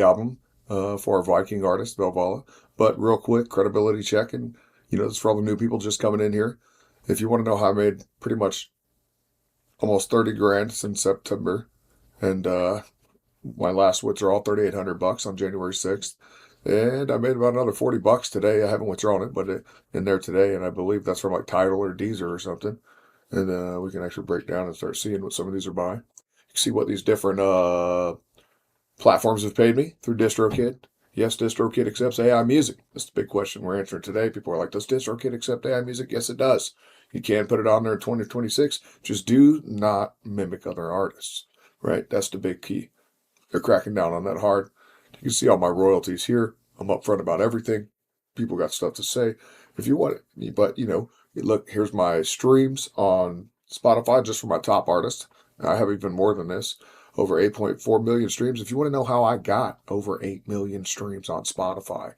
album for our Viking artist, Velvala. But real quick, credibility check, and this is for all the new people just coming in here. If you want to know how I made pretty much almost 30 grand since September, and my last withdrawal, $3,800 on January 6th. And I made about another $40 today. I haven't withdrawn it, but in there today, and I believe that's from like Tidal or Deezer or something. And we can actually break down and start seeing what some of these are by. You can see what these different platforms have paid me through DistroKid. Yes, DistroKid accepts AI music. That's the big question we're answering today. People are like, does DistroKid accept AI music? Yes, it does. You can put it on there in 2026. Just do not mimic other artists, right? That's the big key. They're cracking down on that hard. You can see all my royalties here. I'm upfront about everything. People got stuff to say if you want it. But, look, here's my streams on Spotify just for my top artists. I have even more than this. Over 8.4 million streams. If you want to know how I got over 8 million streams on Spotify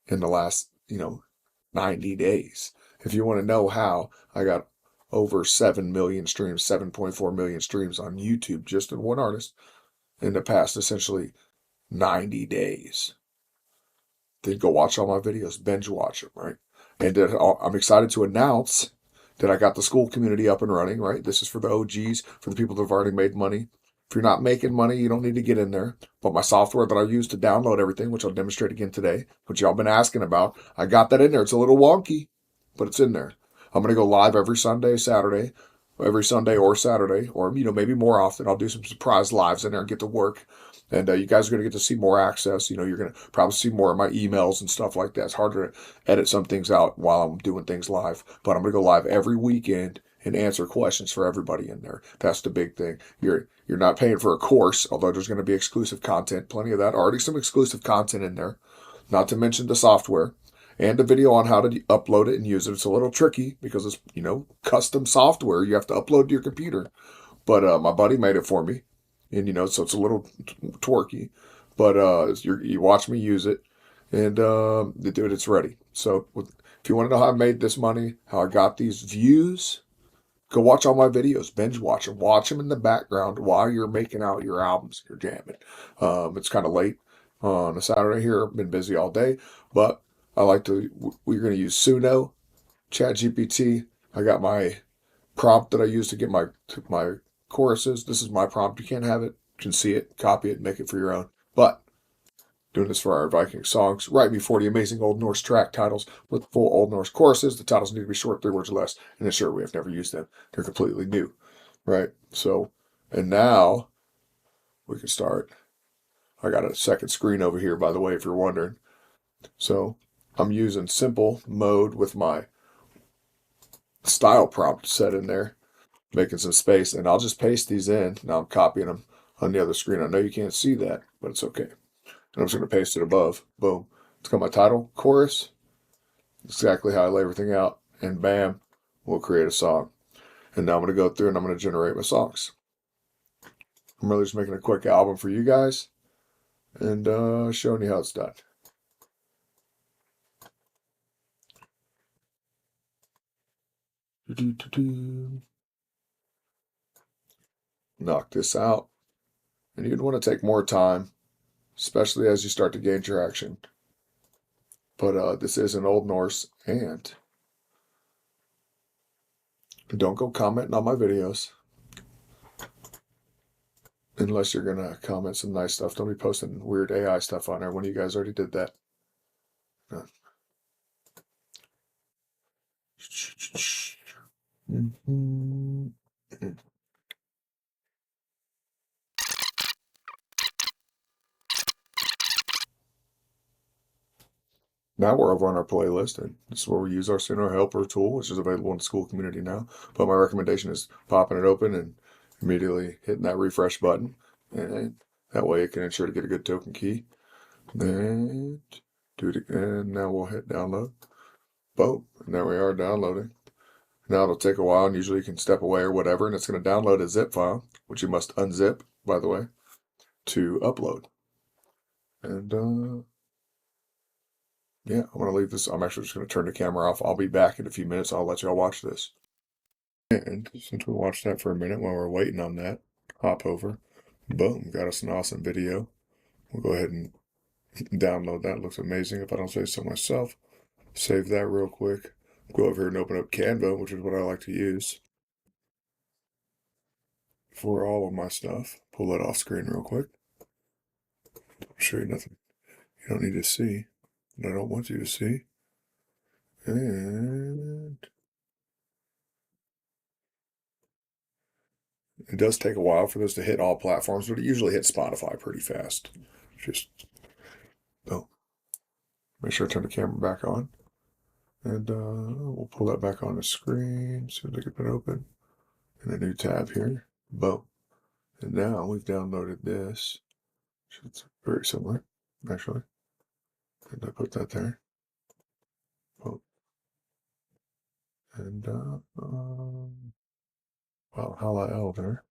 in the last, 90 days. If you want to know how I got over 7 million streams, 7.4 million streams on YouTube just in one artist in the past, essentially 90 days. Then go watch all my videos, binge watch them, right? And I'm excited to announce that I got the school community up and running, right? This is for the OGs, for the people that have already made money. If you're not making money, you don't need to get in there. But my software that I use to download everything, which I'll demonstrate again today, which y'all been asking about, I got that in there. It's a little wonky, but it's in there. I'm going to go live every Sunday or Saturday, or, maybe more often. I'll do some surprise lives in there and get to work. And you guys are going to get to see more access. You're going to probably see more of my emails and stuff like that. It's harder to edit some things out while I'm doing things live. But I'm going to go live every weekend and answer questions for everybody in there. That's the big thing. You're not paying for a course, although there's going to be exclusive content. Plenty of that. Already some exclusive content in there. Not to mention the software. And a video on how to upload it and use it. It's a little tricky because it's, custom software you have to upload to your computer. But my buddy made it for me. And, so it's a little twerky. But you watch me use it. And, dude, it's ready. So if you want to know how I made this money, how I got these views, go watch all my videos. Binge watch them. Watch them in the background while you're making out your albums. You're jamming. It's kind of late on a Saturday here. I've been busy all day. But we're going to use Suno, ChatGPT. I got my prompt that I use to get my choruses. This is my prompt. You can't have it. You can see it, copy it, make it for your own. But doing this for our Viking songs, write me 40 amazing Old Norse track titles with full Old Norse choruses. The titles need to be short, 3 words or less. And ensure we have never used them. They're completely new, right? So, and now we can start. I got a second screen over here, by the way, if you're wondering. So I'm using simple mode with my style prompt set in there, making some space, and I'll just paste these in. Now I'm copying them on the other screen. I know you can't see that, but it's okay. And I'm just going to paste it above. Boom. It's got my title, chorus, exactly how I lay everything out, and bam, we'll create a song. And now I'm going to go through and I'm going to generate my songs. I'm really just making a quick album for you guys and showing you how it's done. Knock this out. And you'd want to take more time, especially as you start to gain traction. But this is an Old Norse, and don't go commenting on my videos unless you're going to comment some nice stuff. Don't be posting weird AI stuff on there when you guys already did that. Now we're over on our playlist, and this is where we use our Sooner Helper tool, which is available in the school community now. But my recommendation is popping it open and immediately hitting that refresh button, and that way it can ensure to get a good token key. Then do it again. Now we'll hit download. Boom, and there we are downloading. Now it'll take a while, and usually you can step away or whatever, and it's going to download a zip file, which you must unzip, by the way, to upload. And yeah, I'm going to leave this. I'm actually just going to turn the camera off. I'll be back in a few minutes. I'll let y'all watch this. And since we watched that for a minute while we're waiting on that, hop over. Boom, got us an awesome video. We'll go ahead and download that. It looks amazing if I don't say so myself. Save that real quick. Go over here and open up Canva, which is what I like to use for all of my stuff. Pull that off screen real quick. I'll show you nothing you don't need to see, and I don't want you to see. And it does take a while for this to hit all platforms, but it usually hits Spotify pretty fast. Just, oh, make sure I turn the camera back on. And we'll pull that back on the screen as soon as I get that open. In a new tab here. Boom. And now we've downloaded this. It's very similar, actually. And I put that there. Boom. And, well, Hala Elder.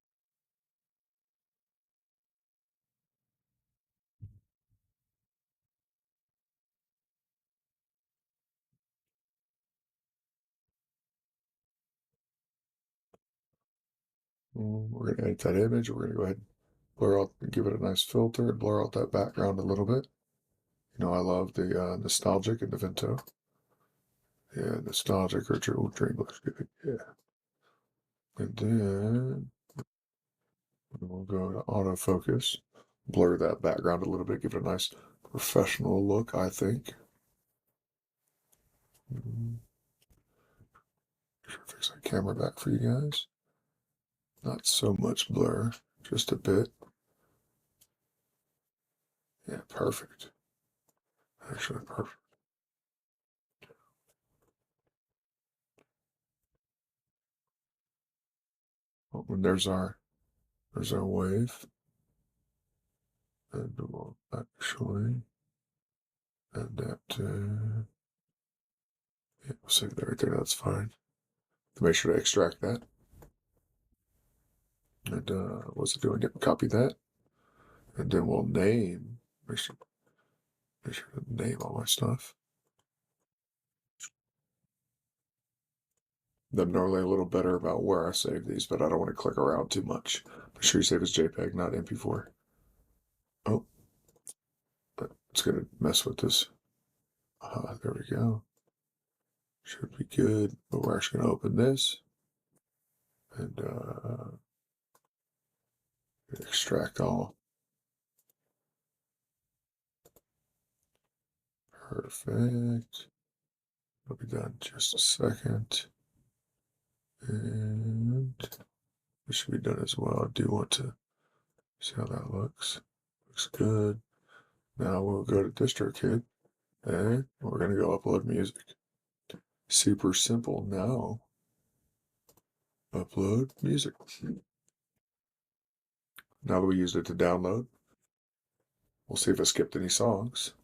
We're going to edit that image. We're going to go ahead and blur out, give it a nice filter, and blur out that background a little bit. You know, I love the nostalgic in the Vento. Yeah, nostalgic or dreamless. Yeah. And then we'll go to autofocus, blur that background a little bit, give it a nice professional look, I think. Fix that camera back for you guys. Not so much blur, just a bit. Yeah, perfect. Actually, perfect. Oh, and there's our wave. And we'll actually add that to, yeah, we'll save that right there, that's fine. Make sure to extract that. And what's it doing? Copy that. And then we'll name, make sure to name all my stuff. I'm normally a little better about where I save these, but I don't want to click around too much. Make sure you save as JPEG, not MP4. Oh, it's going to mess with this. There we go. Should be good. But we're actually going to open this and extract all. Perfect. It'll be done in just a second. And this should be done as well. I do want to see how that looks. Looks good. Now we'll go to DistroKid and we're going to go upload music. Super simple. Now upload music. Now that we used it to download, we'll see if I skipped any songs.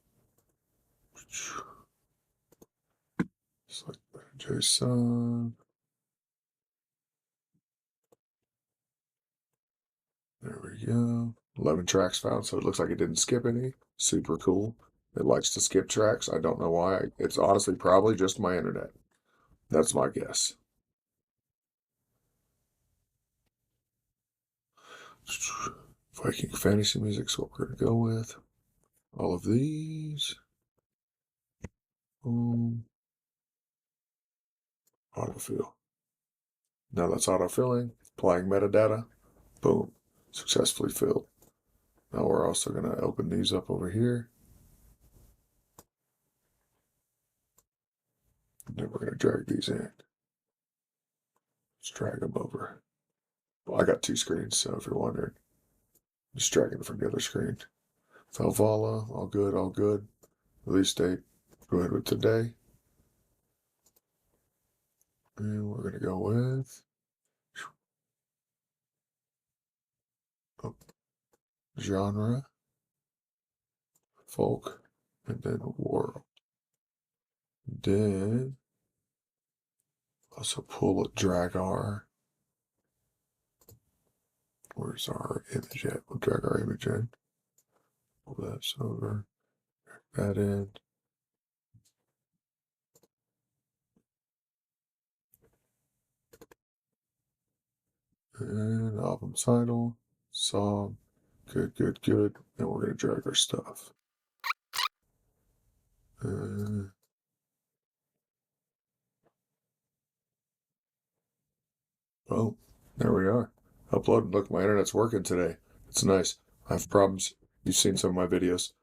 Select JSON. There we go. 11 tracks found, so it looks like it didn't skip any. Super cool. It likes to skip tracks. I don't know why. It's honestly probably just my internet. That's my guess. Viking fantasy music's what we're going to go with. All of these. Boom. Autofill. Now that's autofilling. Applying metadata. Boom. Successfully filled. Now we're also going to open these up over here. And then we're going to drag these in. Let's drag them over. Well, I got two screens, so if you're wondering, just dragging it from the other screen. Valhalla, all good, all good. Release date, go ahead with today. And we're going to go with genre, folk, and then world. Then also drag our, where's our image at? We'll drag our image in. Pull that over, drag that in. And album title, song, Good, good, good. Now we're going to drag our stuff. Uh, oh, there we are. Upload. Look, my internet's working today. It's nice. I have problems. You've seen some of my videos.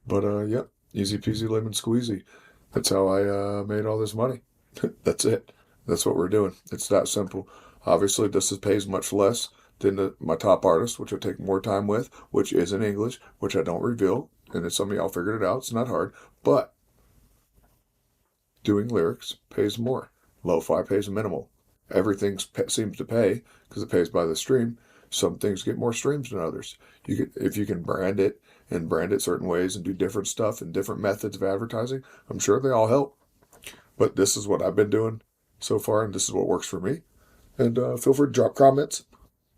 But, yep. Easy peasy lemon squeezy. That's how I made all this money. That's it. That's what we're doing. It's that simple. Obviously, pays much less than my top artist, which I take more time with, which is in English, which I don't reveal. And if some of y'all figured it out, it's not hard. But doing lyrics pays more. Lo-fi pays minimal. Everything seems to pay because it pays by the stream. Some things get more streams than others. If you can brand it certain ways and do different stuff and different methods of advertising, I'm sure they all help. But this is what I've been doing so far, and this is what works for me. And feel free to drop comments.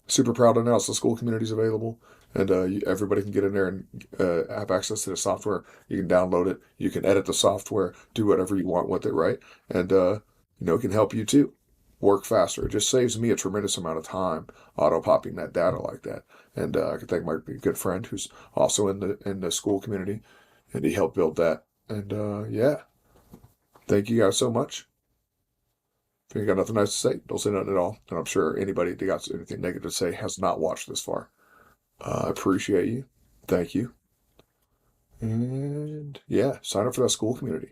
Super proud to announce the school community is available, and everybody can get in there and have access to the software. You can download it. You can edit the software, do whatever you want with it, right? And it can help you too work faster. It just saves me a tremendous amount of time auto popping that data like that. And I can thank my good friend who's also in the school community, and he helped build that. And yeah, thank you guys so much. If you got nothing nice to say, don't say nothing at all. And I'm sure anybody that got anything negative to say has not watched this far. I appreciate you. Thank you. And yeah, sign up for that school community.